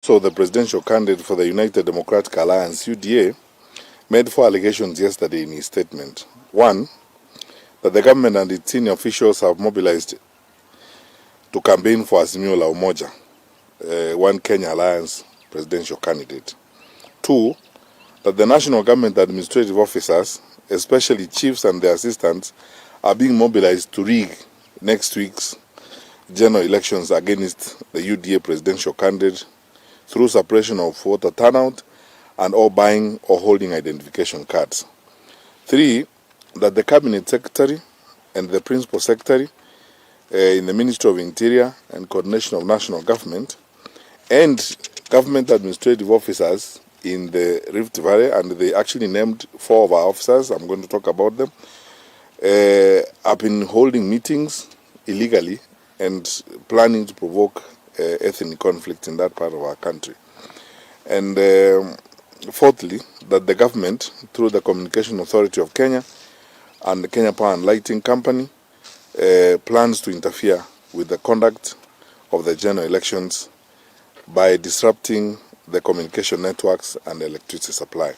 So the presidential candidate for the United Democratic Alliance, UDA, made 4 allegations yesterday in his statement. One, that the government and its senior officials have mobilized to campaign for Azimio la Umoja, One Kenya Alliance presidential candidate. Two, that the national government administrative officers, especially chiefs and their assistants, are being mobilized to rig next week's general elections against the UDA presidential candidate through suppression of voter turnout and or buying or holding identification cards. Three, that the cabinet secretary and the principal secretary in the Ministry of Interior and Coordination of National Government and government administrative officers in the Rift Valley, and they actually named 4 of our officers, I'm going to talk about them, have been holding meetings illegally and planning to provoke ethnic conflict in that part of our country. And fourthly, that the government, through the Communication Authority of Kenya and the Kenya Power and Lighting Company, plans to interfere with the conduct of the general elections by disrupting the communication networks and electricity supply.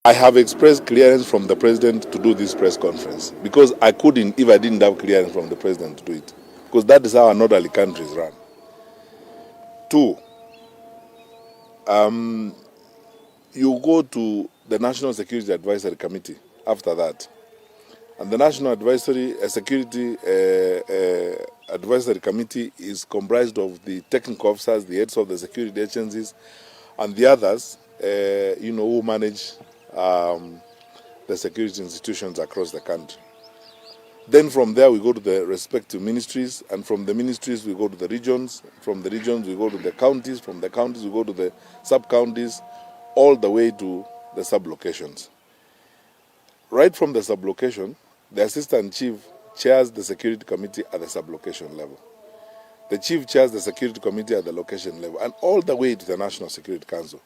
I have expressed clearance from the president to do this press conference because I couldn't if I didn't have clearance from the president to do it, because that is how an orderly country is run. Two, you go to the National Security Advisory Committee after that, and the National Security Advisory Committee is comprised of the technical officers, the heads of the security agencies, and the others, who manage the security institutions across the country. Then from there we go to the respective ministries, and from the ministries we go to the regions, from the regions we go to the counties, from the counties we go to the sub-counties, all the way to the sub-locations. Right from the sub-location, the assistant chief chairs the security committee at the sub-location level. The chief chairs the security committee at the location level, and all the way to the National Security Council.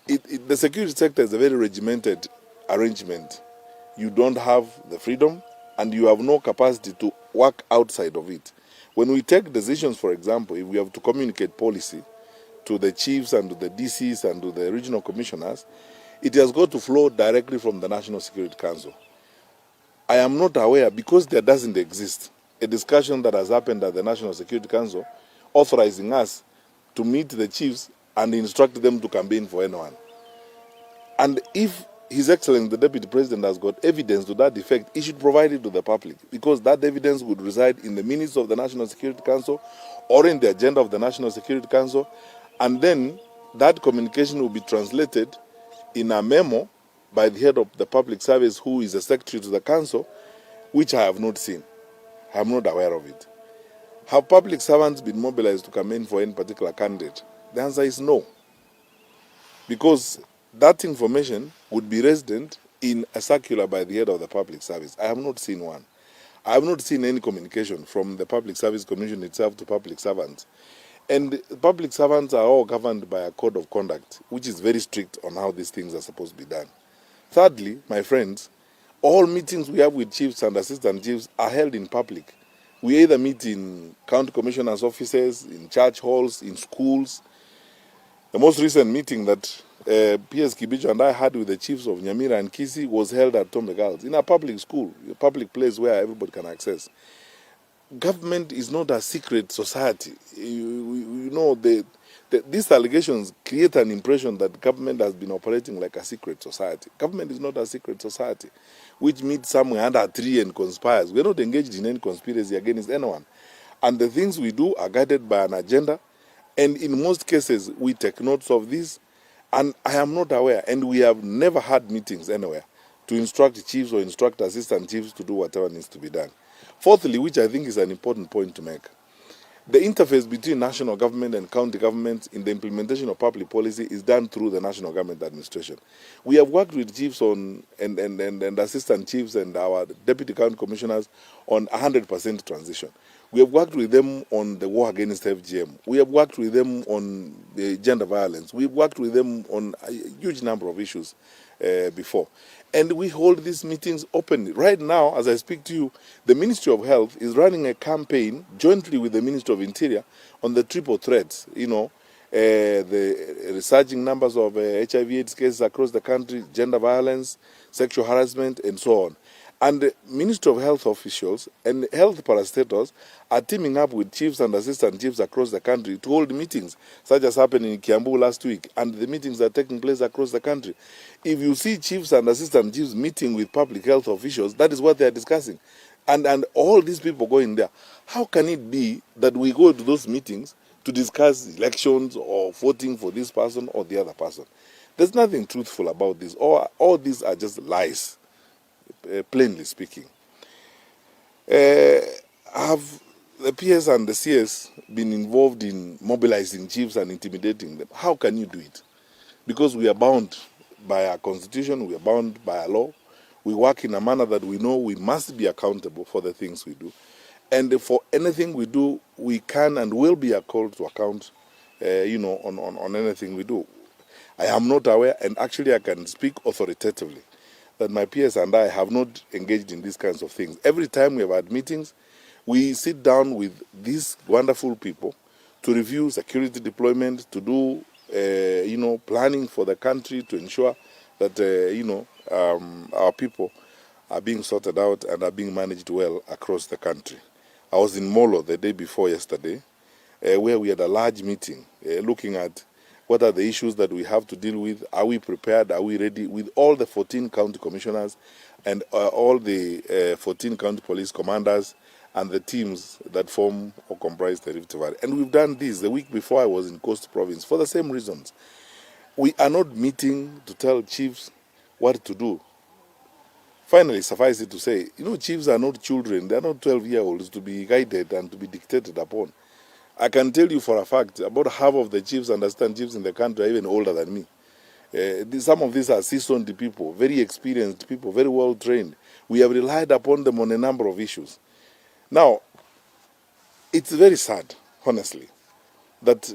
The security sector is a very regimented arrangement. You don't have the freedom, and you have no capacity to work outside of it. When we take decisions, for example, if we have to communicate policy to the chiefs and to the DCs and to the regional commissioners, it has got to flow directly from the National Security Council. I am not aware, because there doesn't exist a discussion that has happened at the National Security Council authorizing us to meet the chiefs and instruct them to campaign for anyone. And if His Excellency the Deputy President has got evidence to that effect, he should provide it to the public, because that evidence would reside in the minutes of the National Security Council or in the agenda of the National Security Council, and then that communication will be translated in a memo by the head of the public service, who is a secretary to the council, which I have not seen. I am not aware of it. Have public servants been mobilized to campaign for any particular candidate? The answer is no, because that information would be resident in a circular by the head of the public service. I have not seen one. I have not seen any communication from the Public Service Commission itself to public servants. And public servants are all governed by a code of conduct, which is very strict on how these things are supposed to be done. Thirdly, my friends, all meetings we have with chiefs and assistant chiefs are held in public. We either meet in county commissioners' offices, in church halls, in schools. The most recent meeting that PS Kibicho and I had with the chiefs of Nyamira and Kisi was held at Tombe Girls, in a public school, a public place where everybody can access. Government is not a secret society. These allegations create an impression that government has been operating like a secret society. Government is not a secret society, which meets somewhere under a tree and conspires. We're not engaged in any conspiracy against anyone. And the things we do are guided by an agenda, and in most cases, we take notes of this. And I am not aware, and we have never had meetings anywhere to instruct chiefs or instruct assistant chiefs to do whatever needs to be done. Fourthly, which I think is an important point to make, the interface between national government and county governments in the implementation of public policy is done through the national government administration. We have worked with chiefs and assistant chiefs and our deputy county commissioners on 100% transition. We have worked with them on the war against FGM. We have worked with them on the gender violence. We've worked with them on a huge number of issues before. And we hold these meetings openly. Right now, as I speak to you, the Ministry of Health is running a campaign jointly with the Ministry of Interior on the triple threats, the resurging numbers of HIV/AIDS cases across the country, gender violence, sexual harassment, and so on. And the Ministry of Health officials and health parastatals are teaming up with chiefs and assistant chiefs across the country to hold meetings, such as happened in Kiambu last week, and the meetings are taking place across the country. If you see chiefs and assistant chiefs meeting with public health officials, that is what they are discussing. And all these people going there, how can it be that we go to those meetings to discuss elections or voting for this person or the other person? There's nothing truthful about this. All these are just lies. Plainly speaking. Have the PS and the CS been involved in mobilizing chiefs and intimidating them? How can you do it? Because we are bound by our constitution, we are bound by our law. We work in a manner that we know we must be accountable for the things we do. And for anything we do, we can and will be called to account, on anything we do. I am not aware, and actually I can speak authoritatively, that my peers and I have not engaged in these kinds of things. Every time we have had meetings, we sit down with these wonderful people to review security deployment, to do, planning for the country, to ensure that, our people are being sorted out and are being managed well across the country. I was in Molo the day before yesterday, where we had a large meeting looking at what are the issues that we have to deal with? Are we prepared? Are we ready? With all the 14 county commissioners and all the 14 county police commanders and the teams that form or comprise the Rift Valley. And we've done this the week before I was in Coast Province for the same reasons. We are not meeting to tell chiefs what to do. Finally, suffice it to say, chiefs are not children. They are not 12-year-olds to be guided and to be dictated upon. I can tell you for a fact, about half of the chiefs and assistant chiefs in the country are even older than me. Some of these are seasoned people, very experienced people, very well trained. We have relied upon them on a number of issues. Now, it's very sad, honestly, that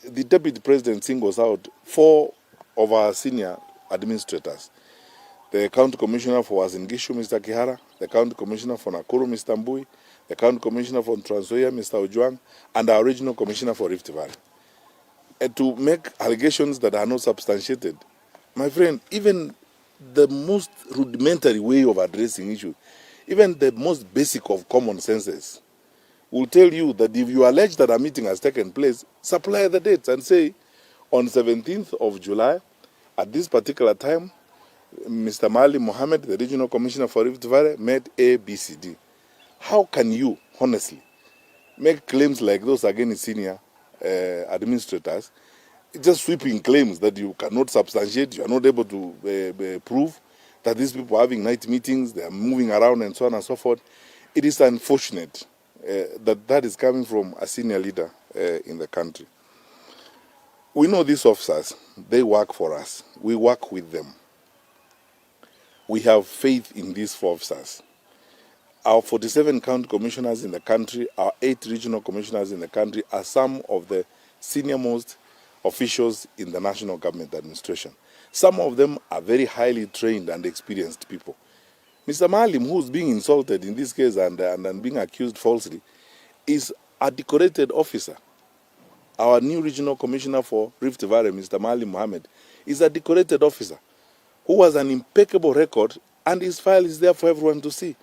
the Deputy President singles out 4 of our senior administrators. The County Commissioner for Uasin Gishu, Mr. Kihara, the County Commissioner for Nakuru, Mr. Mbui, the County Commissioner for Trans Nzoia, Mr. Ojwang, and our Regional Commissioner for Rift Valley. And to make allegations that are not substantiated, my friend, even the most rudimentary way of addressing issues, even the most basic of common senses, will tell you that if you allege that a meeting has taken place, supply the dates and say, on 17th of July, at this particular time, Mr. Mali Mohammed, the Regional Commissioner for Rift Valley, met A, B, C, D. How can you, honestly, make claims like those against senior administrators, just sweeping claims that you cannot substantiate, you are not able to prove that these people are having night meetings, they are moving around and so on and so forth? It is unfortunate that is coming from a senior leader in the country. We know these officers, they work for us. We work with them. We have faith in these 4 officers. Our 47 county commissioners in the country, our 8 regional commissioners in the country are some of the senior-most officials in the national government administration. Some of them are very highly trained and experienced people. Mr. Maalim, who's being insulted in this case and being accused falsely, is a decorated officer. Our new regional commissioner for Rift Valley, Mr. Mali Mohammed, is a decorated officer who has an impeccable record, and his file is there for everyone to see,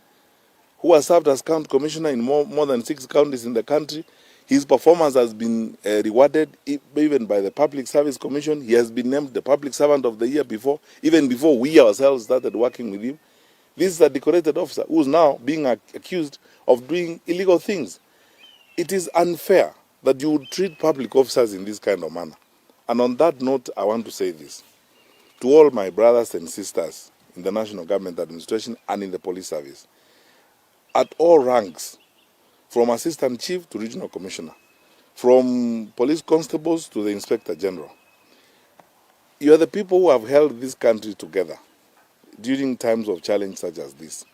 who has served as county commissioner in more than 6 counties in the country. His performance has been rewarded even by the Public Service Commission. He has been named the Public Servant of the Year before, even before we ourselves started working with him. This is a decorated officer who is now being accused of doing illegal things. It is unfair that you would treat public officers in this kind of manner. And on that note, I want to say this to all my brothers and sisters in the National Government Administration and in the police service, at all ranks, from Assistant Chief to Regional Commissioner, from police constables to the Inspector General. You are the people who have held this country together during times of challenge such as this.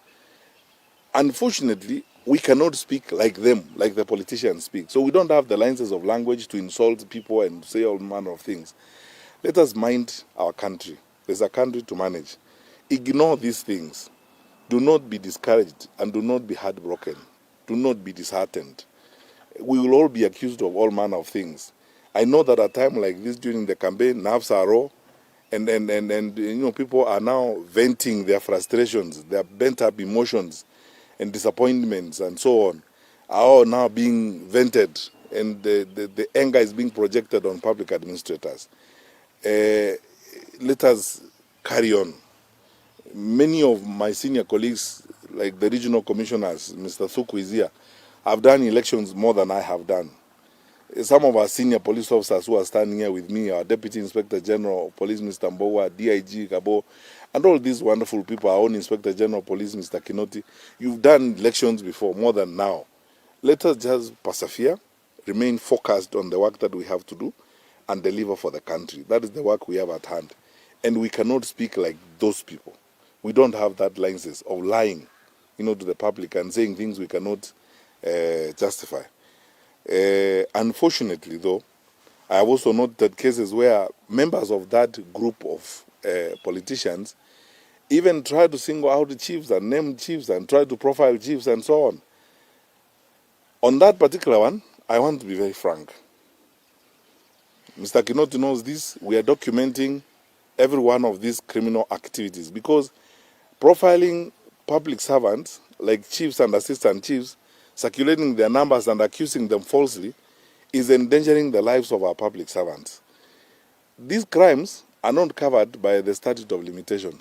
Unfortunately, we cannot speak like them, like the politicians speak. So we don't have the licenses of language to insult people and say all manner of things. Let us mind our country. There's a country to manage. Ignore these things. Do not be discouraged and do not be heartbroken. Do not be disheartened. We will all be accused of all manner of things. I know that at a time like this during the campaign, nerves are raw, and people are now venting their frustrations, their bent-up emotions and disappointments and so on, are all now being vented, and the anger is being projected on public administrators. Let us carry on. Many of my senior colleagues, like the regional commissioners, Mr. Thuku is here, have done elections more than I have done. Some of our senior police officers who are standing here with me, our Deputy Inspector General of Police, Mr. Mbowa, DIG Gabo, and all these wonderful people, our own Inspector General of Police, Mr. Kinoti, you've done elections before, more than now. Let us just persevere, remain focused on the work that we have to do, and deliver for the country. That is the work we have at hand. And we cannot speak like those people. We don't have that license of lying, to the public and saying things we cannot justify. Unfortunately, though, I have also noted cases where members of that group of politicians even try to single out the chiefs and name chiefs and try to profile chiefs and so on. On that particular one, I want to be very frank. Mr. Kinoti knows this. We are documenting every one of these criminal activities because profiling public servants like chiefs and assistant chiefs, circulating their numbers and accusing them falsely, is endangering the lives of our public servants. These crimes are not covered by the statute of limitation.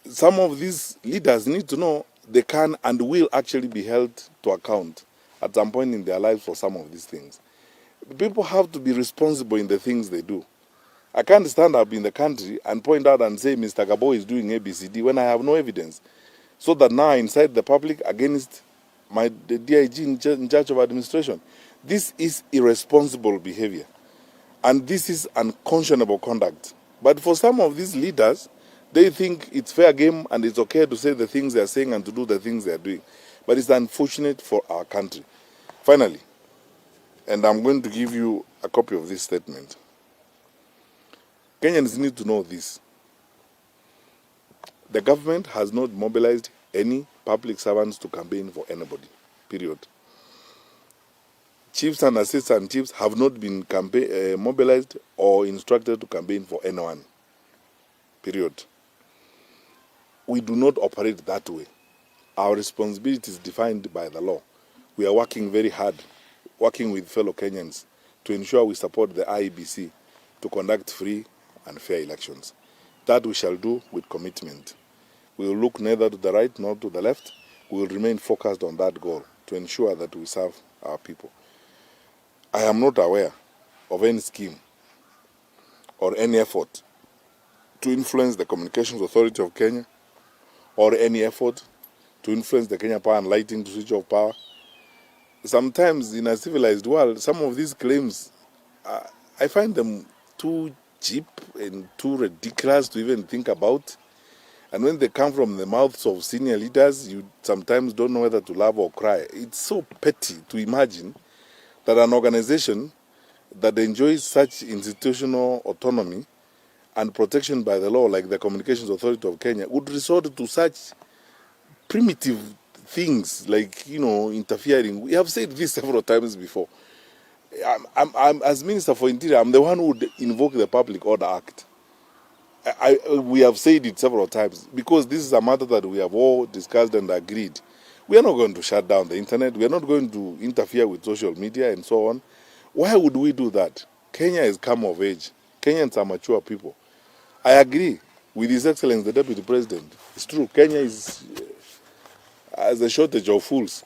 Some of these leaders need to know they can and will actually be held to account at some point in their lives for some of these things. People have to be responsible in the things they do. I can't stand up in the country and point out and say Mr. Gabo is doing ABCD when I have no evidence. So that now I incite the public against the DIG in charge of administration. This is irresponsible behavior. And this is unconscionable conduct. But for some of these leaders, they think it's fair game and it's okay to say the things they are saying and to do the things they are doing. But it's unfortunate for our country. Finally, and I'm going to give you a copy of this statement. Kenyans need to know this. The government has not mobilized any public servants to campaign for anybody, period. Chiefs and assistant chiefs have not been mobilized or instructed to campaign for anyone, period. We do not operate that way. Our responsibility is defined by the law. We are working very hard, working with fellow Kenyans to ensure we support the IEBC to conduct free and fair elections. That we shall do with commitment. We will look neither to the right nor to the left. We will remain focused on that goal to ensure that we serve our people. I am not aware of any scheme or any effort to influence the Communications Authority of Kenya or any effort to influence the Kenya Power and Lighting to switch off power. Sometimes in a civilized world, some of these claims, I find them too cheap and too ridiculous to even think about. And when they come from the mouths of senior leaders, you sometimes don't know whether to laugh or cry. It's so petty to imagine that an organization that enjoys such institutional autonomy and protection by the law, like the Communications Authority of Kenya, would resort to such primitive things like, interfering. We have said this several times before. I'm as Minister for Interior, I'm the one who would invoke the Public Order Act. We have said it several times because this is a matter that we have all discussed and agreed. We are not going to shut down the internet. We are not going to interfere with social media and so on. Why would we do that? Kenya is come of age. Kenyans are mature people. I agree with His Excellency, the Deputy President. It's true, Kenya has a shortage of fools.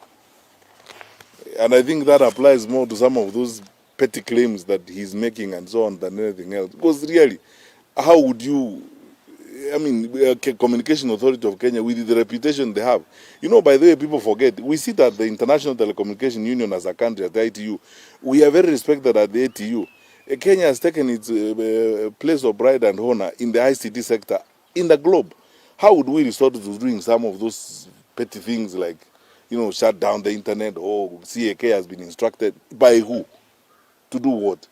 And I think that applies more to some of those petty claims that he's making and so on than anything else. Because really, how would you, Communication Authority of Kenya, with the reputation they have. By the way, people forget, we sit at the International Telecommunication Union as a country at the ITU. We are very respected at the ITU. Kenya has taken its place of pride and honor in the ICT sector in the globe. How would we resort to doing some of those petty things like, shut down the internet, or CAK has been instructed by who? To do what?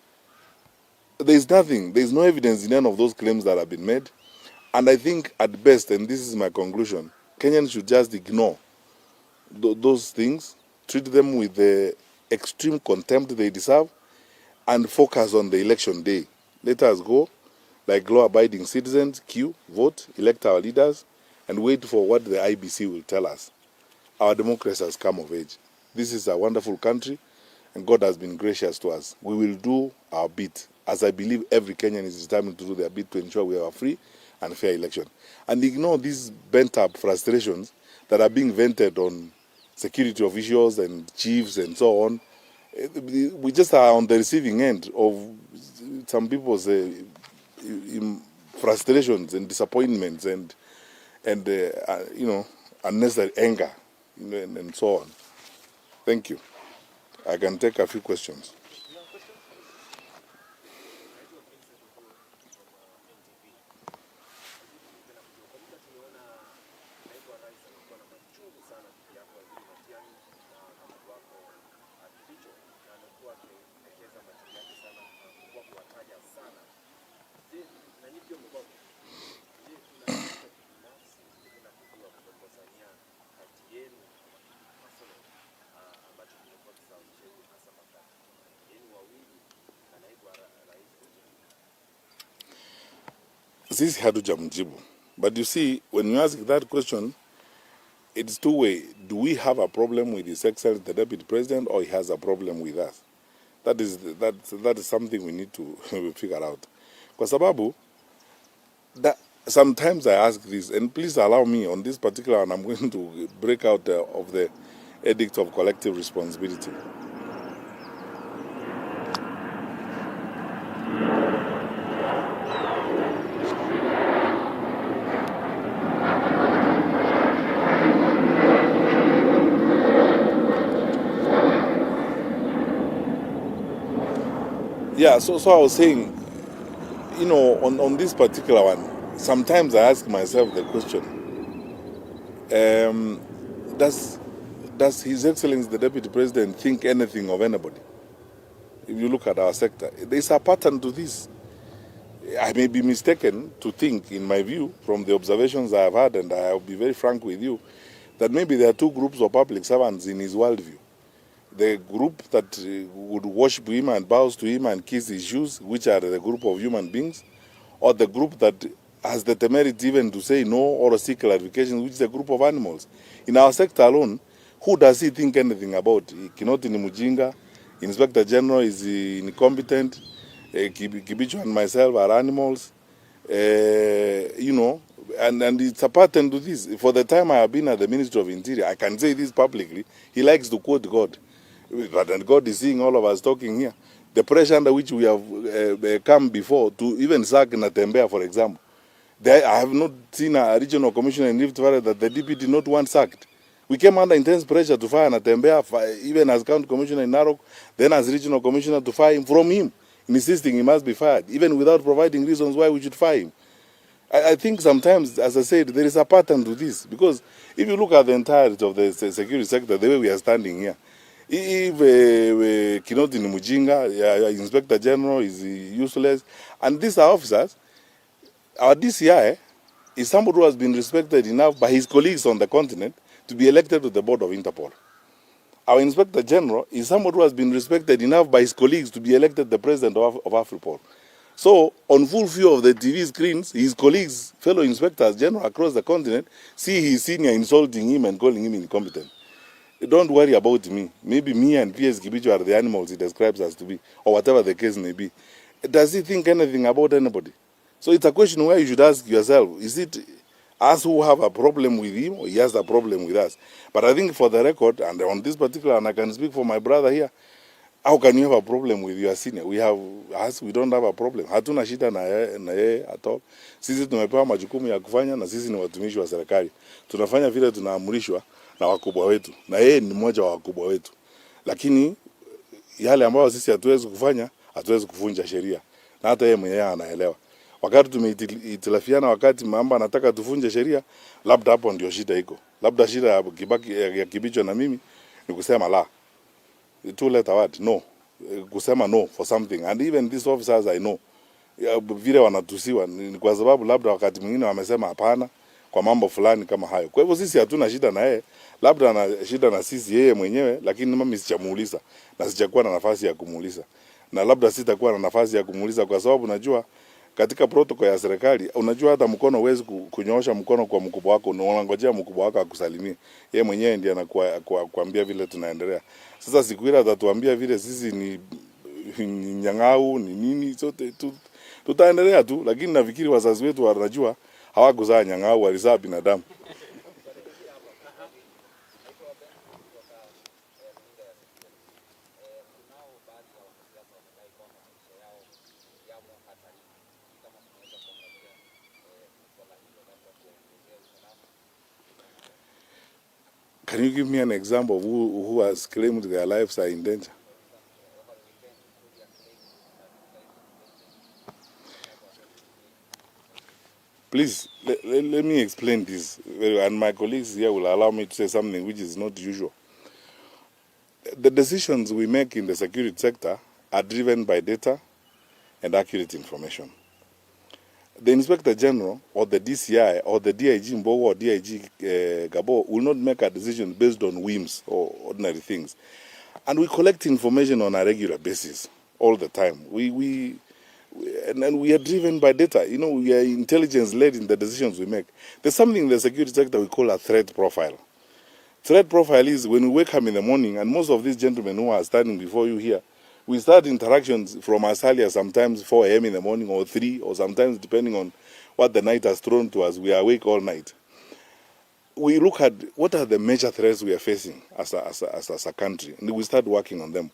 There's nothing. There's no evidence in any of those claims that have been made. And I think at best, and this is my conclusion, Kenyans should just ignore those things, treat them with the extreme contempt they deserve, and focus on the election day. Let us go, like law-abiding citizens, queue, vote, elect our leaders, and wait for what the IBC will tell us. Our democracy has come of age. This is a wonderful country, and God has been gracious to us. We will do our bit, as I believe every Kenyan is determined to do their bit to ensure we have a free and fair election. And ignore these bent-up frustrations that are being vented on security officials and chiefs and so on. We just are on the receiving end of some people's frustrations and disappointments and you know, unnecessary anger, you know, and so on. Thank you. I can take a few questions. Sisi hatujamjibu. But you see, when you ask that question, it's two-way. Do we have a problem with His Excellency the Deputy President, or he has a problem with us? That is something we need to figure out. Kwa sababu, sometimes I ask this, and please allow me on this particular one, I'm going to break out of the edict of collective responsibility. Yeah, so I was saying, you know, on this particular one, sometimes I ask myself the question, does His Excellency the Deputy President think anything of anybody? If you look at our sector, there's a pattern to this. I may be mistaken to think, in my view, from the observations I have had, and I'll be very frank with you, that maybe there are two groups of public servants in his worldview. The group that would worship him and bows to him and kiss his shoes, which are the group of human beings, or the group that has the temerity even to say no or seek clarification, which is a group of animals. In our sector alone, who does he think anything about? Kinoti ni Mujinga, Inspector General is incompetent, Kibicho and myself are animals, you know, and it's a pattern to this. For the time I have been at the Ministry of Interior, I can say this publicly, he likes to quote God. But God is seeing all of us talking here. The pressure under which we have come before to even sack Natembea, for example. I have not seen a regional commissioner in Rift Valley that the DP did not want sacked. We came under intense pressure to fire Natembea, even as county commissioner in Narok, then as regional commissioner to fire him from him, insisting he must be fired, even without providing reasons why we should fire him. I think sometimes, as I said, there is a pattern to this, because if you look at the entirety of the security sector, the way we are standing here, if Kinoti ni Mujinga, Inspector General is useless, and these are officers, our DCI is somebody who has been respected enough by his colleagues on the continent to be elected to the board of Interpol. Our Inspector General is somebody who has been respected enough by his colleagues to be elected the president of Afripol. So, on full view of the TV screens, his colleagues, fellow inspectors general across the continent, see his senior insulting him and calling him incompetent. Don't worry about me. Maybe me and PS Kibicho are the animals he describes us to be, or whatever the case may be. Does he think anything about anybody? So it's a question where you should ask yourself, is it us who have a problem with him, or he has a problem with us? But I think for the record, and on this particular, and I can speak for my brother here, how can you have a problem with your senior? We don't have a problem. Hatuna shida na yeye at all. Sisi tumepewa majukumu ya kufanya, na sisi ni watumishi wa serikali. Tunafanya vile tunaamrishwa na wakubwa wetu, na yeye ni mmoja wa wakubwa wetu. Lakini yale ambayo sisi hatuwezi kufanya, hatuwezi kuvunja sheria, na hata yeye mwenyewe anaelewa. Wakati tumeitilafiana, wakati mambo anataka tuvunje sheria, labda hapo ndio shida iko. Labda shida ya Kibicho na mimi ni kusema la. Two letter word, no. Kusema no for something. And even these officers I know, vile wanatusiwa ni kwa sababu labda wakati mwingine wamesema hapana kwa mambo fulani kama hayo. Kwa hivyo sisi hatuna shida na yeye, labda ana shida na sisi yeye mwenyewe, lakini mimi sijamuuliza na sijakuwa na nafasi ya kumuuliza, na labda sitakuwa na nafasi ya kumuuliza kwa sababu najua katika protocol ya serikali, unajua hata mkono huwezi kunyoosha mkono kwa mkubwa wako, unangojea mkubwa wako akusalimie. Yeye mwenyewe ndiye anakuambia vile tunaendelea. Sasa siku ile atatuambia vile sisi ni nyang'au ni nini, sote tutaendelea tu, lakini nafikiri wazazi wetu wanajua hawakuzaa nyang'au, walizaa binadamu. Can you give me an example of who has claimed their lives are in danger? Please, let me explain this, and my colleagues here will allow me to say something which is not usual. The decisions we make in the security sector are driven by data and accurate information. The Inspector General or the DCI or the DIG Mbogo or DIG Gabo will not make a decision based on whims or ordinary things. And we collect information on a regular basis all the time. And we are driven by data. You know, we are intelligence-led in the decisions we make. There's something in the security sector we call a threat profile. Threat profile is when we wake up in the morning, and most of these gentlemen who are standing before you here, we start interactions from as early as sometimes 4 a.m. in the morning or 3, or sometimes depending on what the night has thrown to us, we are awake all night. We look at what are the major threats we are facing as a country, and we start working on them.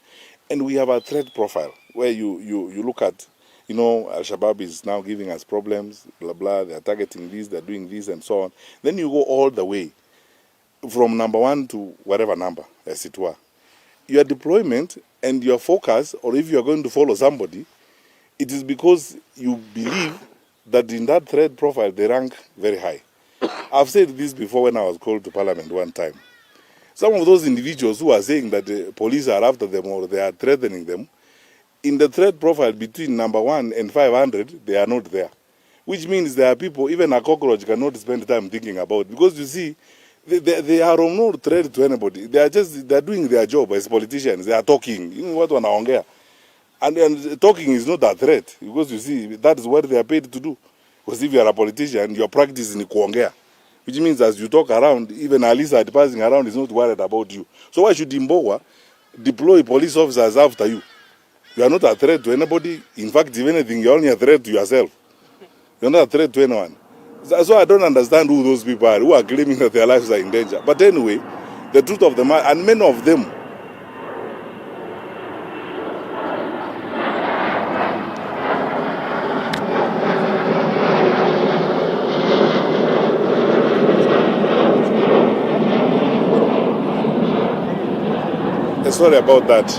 And we have a threat profile where you look at, you know, Al-Shabaab is now giving us problems, blah, blah, they're targeting this, they're doing this, and so on. Then you go all the way from number 1 to whatever number, as it were. Your deployment and your focus, or if you are going to follow somebody, it is because you believe that in that threat profile they rank very high. I've said this before when I was called to Parliament one time. Some of those individuals who are saying that the police are after them or they are threatening them, in the threat profile between number 1 and 500, they are not there. Which means there are people, even a cockroach cannot spend time thinking about. Because you see, they are no threat to anybody. They are doing their job as politicians. They are talking. You know what wanaongea. And talking is not a threat. Because you see, that is what they are paid to do. Because if you are a politician, your practice is kuongea. Which means as you talk around, even a lizard passing around is not worried about you. So why should Mbowa deploy police officers after you? You are not a threat to anybody. In fact, if anything, you are only a threat to yourself. You are not a threat to anyone. So I don't understand who those people are who are claiming that their lives are in danger. But anyway, the truth of the matter, and many of them, sorry about that.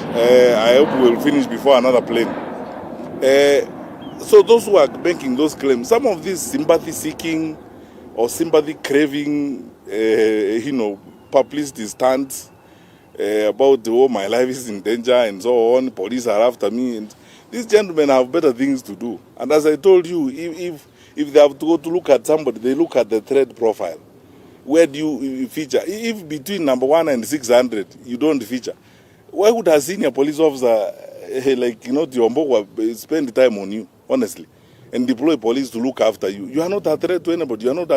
I hope we will finish before another plane. So those who are making those claims, some of these sympathy-seeking or sympathy-craving, publicity stunts about, oh, my life is in danger and so on, police are after me. And these gentlemen have better things to do. And as I told you, if they have to go to look at somebody, they look at the threat profile. Where do you feature? If between number 1 and 600, you don't feature, why would a senior police officer like, Tiombo spend time on you, honestly, and deploy police to look after you? You are not a threat to anybody. You are not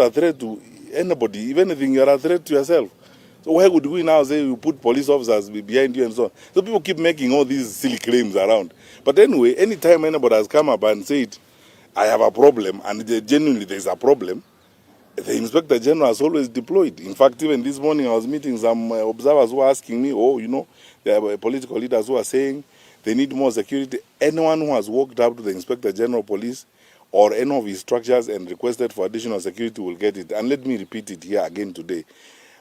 a threat to anybody. If anything, you are a threat to yourself. So why would we now say you put police officers behind you and so on? So people keep making all these silly claims around. But anyway, anytime anybody has come up and said, I have a problem, and genuinely there is a problem, the Inspector General has always deployed. In fact, even this morning I was meeting some observers who were asking me, there are political leaders who are saying they need more security. Anyone who has walked up to the Inspector General Police or any of his structures and requested for additional security will get it. And let me repeat it here again today.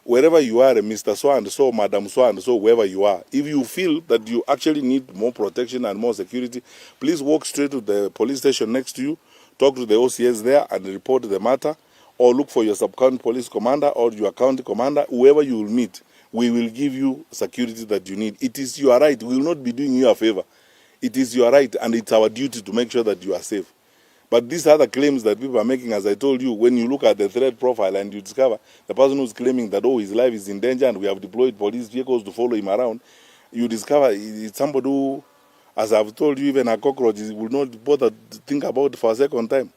Wherever you are, Mr. So-and-so, Madam So-and-so, wherever you are, if you feel that you actually need more protection and more security, please walk straight to the police station next to you, talk to the OCS there and report the matter, or look for your sub-county police commander or your county commander, whoever you will meet. We will give you security that you need. It is your right. We will not be doing you a favor. It is your right and it's our duty to make sure that you are safe. But these other claims that people are making, as I told you, when you look at the threat profile and you discover the person who's claiming that, oh, his life is in danger and we have deployed police vehicles to follow him around, you discover it's somebody who, as I've told you, even a cockroach will not bother to think about for a second time.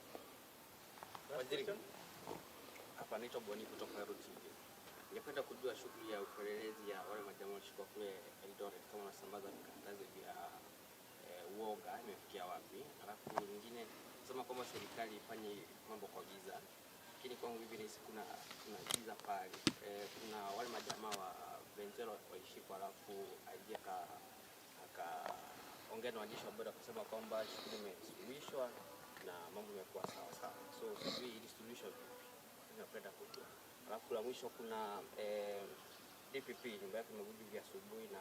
DPP nyumba yake imevunjwa vya asubuhi na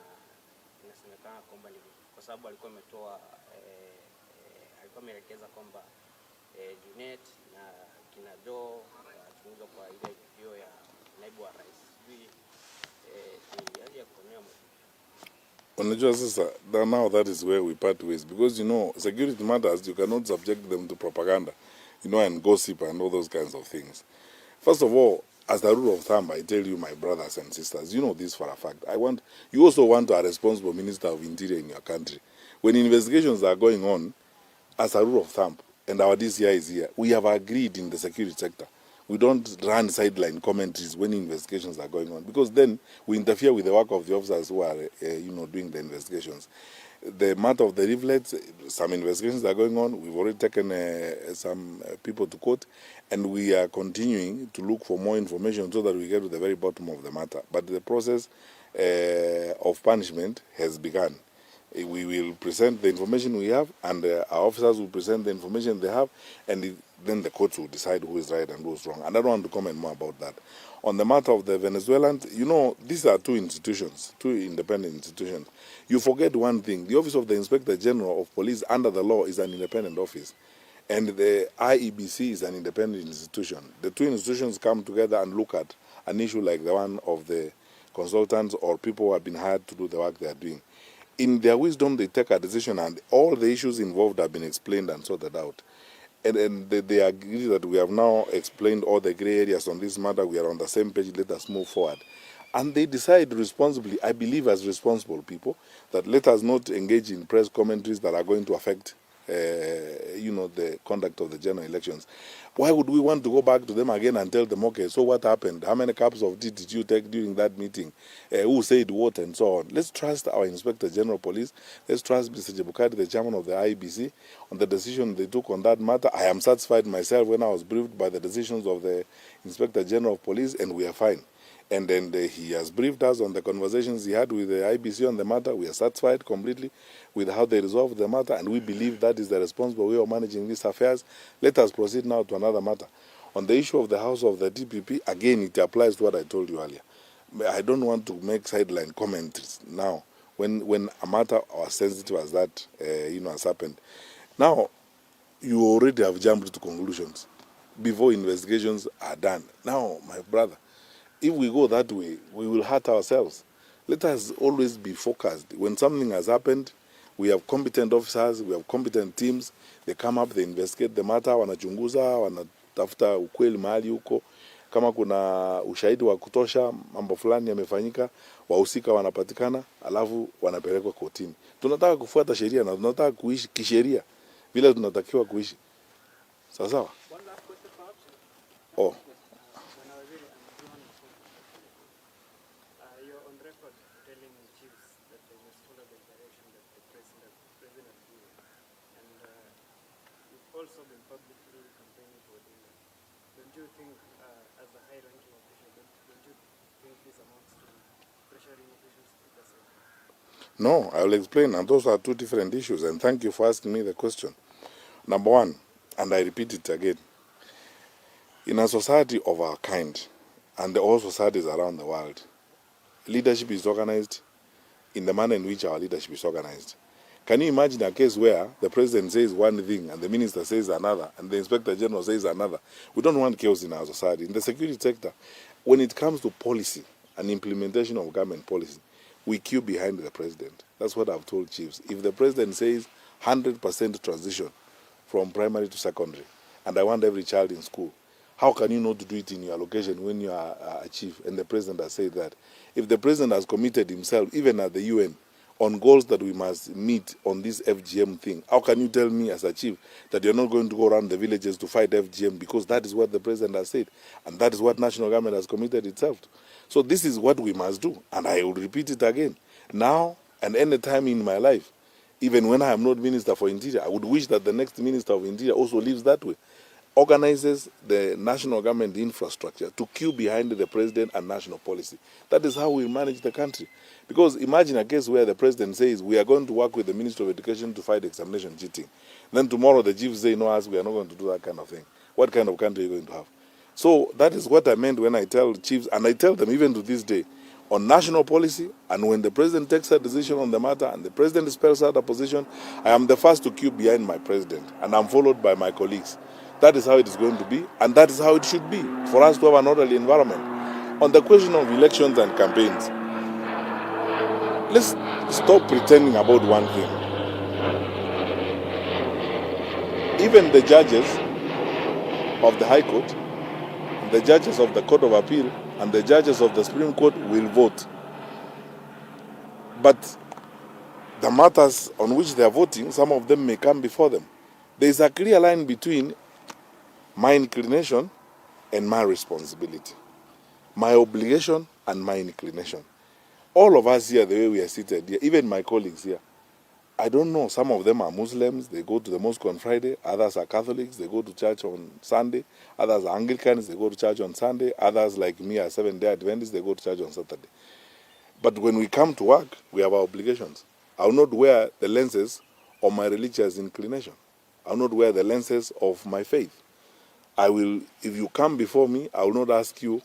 inasemekana kwamba ni kwa sababu alikuwa ametoa alikuwa ameelekeza kwamba Junet na Kinado wachunguzwa kwa ile video ya naibu wa rais. Ni hali ya kuonea Unajua sasa, now that is where we part ways, because you know security matters. You cannot subject them to propaganda, you know, and gossip and all those kinds of things. First of all, as a rule of thumb, I tell you, my brothers and sisters, you know this for a fact. You also want a responsible Minister of Interior in your country. When investigations are going on, as a rule of thumb, and our DCI is here, we have agreed in the security sector. We don't run sideline commentaries when investigations are going on, because then we interfere with the work of the officers who are, doing the investigations. The matter of the rivulets, some investigations are going on. We've already taken some people to court, and we are continuing to look for more information so that we get to the very bottom of the matter. But the process of punishment has begun. We will present the information we have, and our officers will present the information they have, and then the courts will decide who is right and who is wrong. And I don't want to comment more about that. On the matter of the Venezuelans, you know, these are two institutions, two independent institutions. You forget one thing. The Office of the Inspector General of Police under the law is an independent office, and the IEBC is an independent institution. The two institutions come together and look at an issue like the one of the consultants or people who have been hired to do the work they are doing. In their wisdom, they take a decision, and all the issues involved have been explained and sorted out. And they agree that we have now explained all the gray areas on this matter. We are on the same page. Let us move forward. And they decide responsibly, I believe as responsible people, that let us not engage in press commentaries that are going to affect the conduct of the general elections. Why would we want to go back to them again and tell them, okay, so what happened? How many cups of tea did you take during that meeting? Who said what and so on? Let's trust our Inspector General Police. Let's trust Mr. Jebukati, the chairman of the IEBC, on the decision they took on that matter. I am satisfied myself when I was briefed by the decisions of the Inspector General of Police, and we are fine. And then he has briefed us on the conversations he had with the IBC on the matter. We are satisfied completely with how they resolved the matter, and we believe that is the responsible way of managing these affairs. Let us proceed now to another matter. On the issue of the house of the DPP, again, it applies to what I told you earlier. I don't want to make sideline comments now when a matter as sensitive as that has happened. Now, you already have jumped to conclusions before investigations are done. Now, my brother, if we go that way, we will hurt ourselves. Let us always be focused. When something has happened, we have competent officers, we have competent teams. They come up, they investigate the matter, wanachunguza, wanatafuta ukweli mahali huko. Kama kuna ushahidi wa kutosha, mambo fulani yamefanyika, wahusika wanapatikana, alafu wanapelekwa kotini. Tunataka kufuata sheria na tunataka kuishi kisheria vile tunatakiwa kuishi. Sawa sawa? Oh. Also been publicly campaigning for the don't you think, as a high-ranking official, don't you think this amounts to pressuring officials to take a side? No, I will explain, and those are two different issues, and thank you for asking me the question. Number one, and I repeat it again, in a society of our kind, and all societies around the world, leadership is organized in the manner in which our leadership is organized. Can you imagine a case where the president says one thing and the minister says another and the inspector general says another? We don't want chaos in our society. In the security sector, when it comes to policy and implementation of government policy, we queue behind the president. That's what I've told chiefs. If the president says 100% transition from primary to secondary, and I want every child in school, how can you not do it in your location when you are a chief and the president has said that? If the president has committed himself, even at the UN, on goals that we must meet on this FGM thing, how can you tell me as a chief that you're not going to go around the villages to fight FGM, because that is what the president has said, and that is what national government has committed itself to. So this is what we must do, and I will repeat it again. Now and any time in my life, even when I am not Minister for Interior, I would wish that the next Minister of Interior also lives that way. Organizes the national government infrastructure to queue behind the president and national policy. That is how we manage the country. Because imagine a case where the president says, we are going to work with the Ministry of Education to fight examination cheating. Then tomorrow the chiefs say, no, us, we are not going to do that kind of thing. What kind of country are you going to have? So that is what I meant when I tell chiefs, and I tell them even to this day, on national policy, and when the president takes a decision on the matter and the president spells out a position, I am the first to queue behind my president, and I'm followed by my colleagues. That is how it is going to be, and that is how it should be, for us to have an orderly environment. On the question of elections and campaigns, let's stop pretending about one thing. Even the judges of the High Court, the judges of the Court of Appeal, and the judges of the Supreme Court will vote. But the matters on which they are voting, some of them may come before them. There is a clear line between my inclination and my responsibility, my obligation and my inclination. All of us here, the way we are seated here, even my colleagues here, I don't know, some of them are Muslims, they go to the mosque on Friday, others are Catholics, they go to church on Sunday, others are Anglicans, they go to church on Sunday, others like me are Seventh-day Adventists, they go to church on Saturday. But when we come to work, we have our obligations. I will not wear the lenses of my religious inclination. I will not wear the lenses of my faith. I will, if you come before me, I will not ask you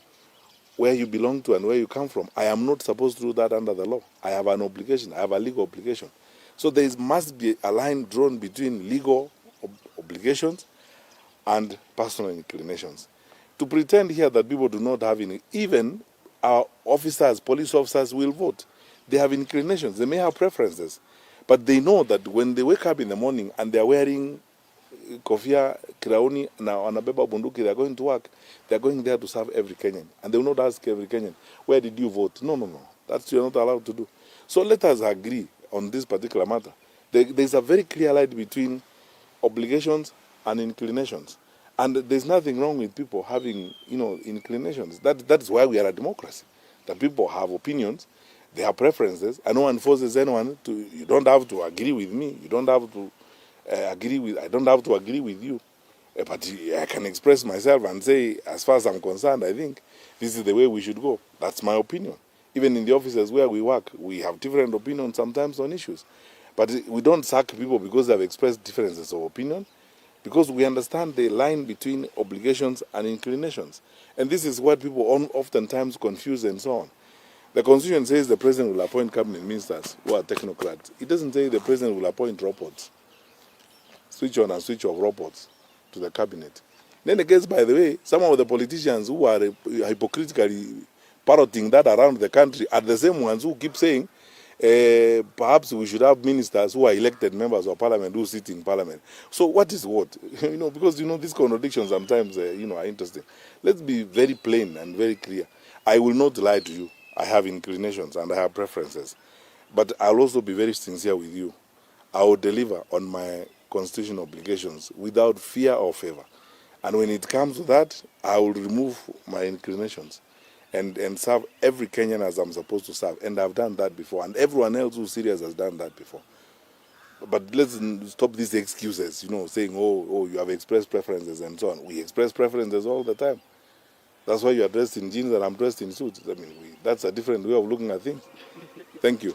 where you belong to and where you come from. I am not supposed to do that under the law. I have an obligation. I have a legal obligation. So there must be a line drawn between legal obligations and personal inclinations. To pretend here that people do not have any, even our officers, police officers will vote. They have inclinations. They may have preferences. But they know that when they wake up in the morning and they are wearing kofia, kirauni, na wanabeba bunduki, they are going to work. They are going there to serve every Kenyan. And they will not ask every Kenyan, where did you vote? No, no, no. That's you are not allowed to do. So let us agree on this particular matter. There is a very clear line between obligations and inclinations. And there's nothing wrong with people having, inclinations. That is why we are a democracy. That people have opinions, they have preferences, and no one forces anyone to. You don't have to agree with me. You don't have to I don't have to agree with you. But I can express myself and say, as far as I'm concerned, I think this is the way we should go. That's my opinion. Even in the offices where we work, we have different opinions sometimes on issues. But we don't sack people because they have expressed differences of opinion, because we understand the line between obligations and inclinations. And this is what people oftentimes confuse and so on. The Constitution says the President will appoint cabinet ministers who are technocrats. It doesn't say the President will appoint robots, switch on and switch off robots to the cabinet. In any case, by the way, some of the politicians who are hypocritically parroting that around the country are the same ones who keep saying, perhaps we should have ministers who are elected members of parliament who sit in parliament. So what is what? Because these contradictions sometimes are interesting. Let's be very plain and very clear. I will not lie to you. I have inclinations and I have preferences. But I'll also be very sincere with you. I will deliver on my constitutional obligations without fear or favor. And when it comes to that, I will remove my inclinations and serve every Kenyan as I'm supposed to serve. And I've done that before. And everyone else who's serious has done that before. But let's stop these excuses, saying, oh, you have expressed preferences and so on. We express preferences all the time. That's why you are dressed in jeans and I'm dressed in suits. I mean, that's a different way of looking at things. Thank you.